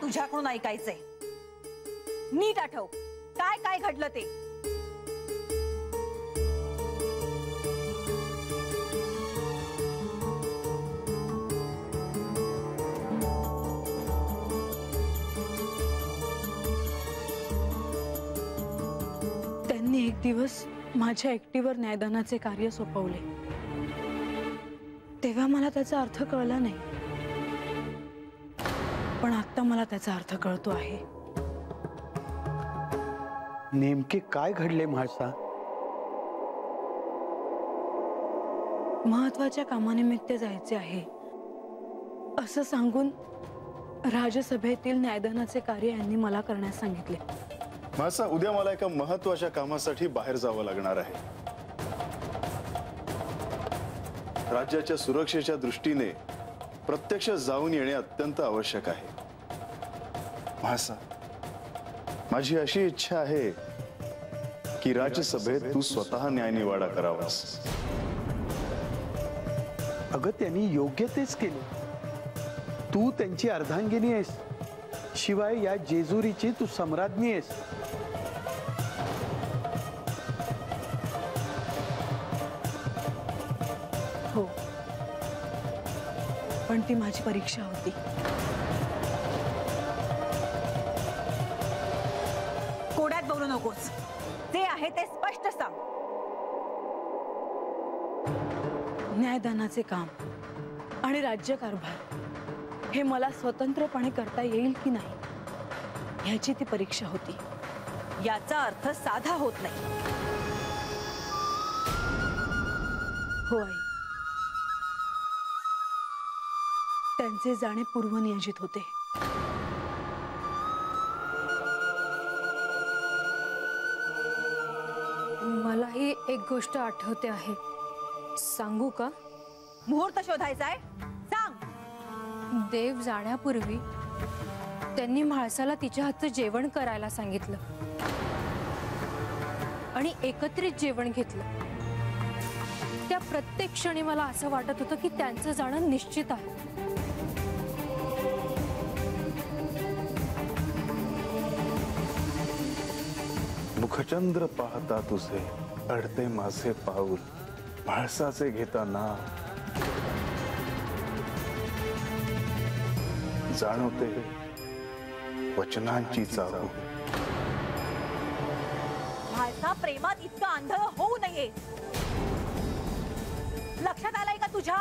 तुझ्याकडून ऐकायचंय। नीट आठव काय काय घडलं ते। त्यांनी एक दिवस माझ्या एकटीवर न्यायदानाचे कार्य सोपवले, तेव्हा मला त्याचा अर्थ कळला नाही, पण आता मला त्याचा अर्थ कळतो आहे। नेमके काय घडले म्हाळसा? महत्वाच्या कामानिमित्त जायचे आहे असं सांगून राजसभेतील न्यायदानाचे कार्य यांनी मला करण्यास सांगितले। म्हाळसा, उद्या मला एका महत्वाच्या कामासाठी बाहेर जावं लागणार आहे। राज्याच्या सुरक्षेच्या दृष्टीने प्रत्यक्ष जाऊन येणे अत्यंत आवश्यक आहे। म्हाळसा, माझी अशी इच्छा आहे की राज्यसभेत तू स्वतः न्यायनिवाडा करावास। अगं, त्यांनी योग्य तेच केले। तू त्यांची अर्धांगिनी आहेस, शिवाय या जेजुरीची तू सम्राज्ञी आहेस। हो, पण ती माझी परीक्षा होती। कोड्यात बोलू नकोस, ते आहे ते स्पष्ट सांग। न्यायदानाचे काम आणि राज्यकारभार हे मला स्वतंत्रपणे करता येईल की नाही याची ती परीक्षा होती। याचा अर्थ साधा होत नाही। हो आई, त्यांचे जाणे पूर्वनियोजित होते। मलाही एक गोष्ट आठवते आहे, सांगू का? मुहूर्त शोधायचा आहे, सांग। देव जाण्यापूर्वी त्यांनी म्हाळसाला तिच्या हातचं जेवण करायला सांगितलं आणि एकत्रित जेवण घेतलं। त्या प्रत्येक क्षणी मला असं वाटत होतं की त्यांचं जाणं निश्चित आहे। मुखचंद्र पाहता तुझे अडते माझे पाऊल, म्हाळसाचे घेताना जाणवते वचनांची चाहूल। म्हाळसा, प्रेमात इतकं आंधळ होऊ नये, लक्षात आलंय का तुझ्या?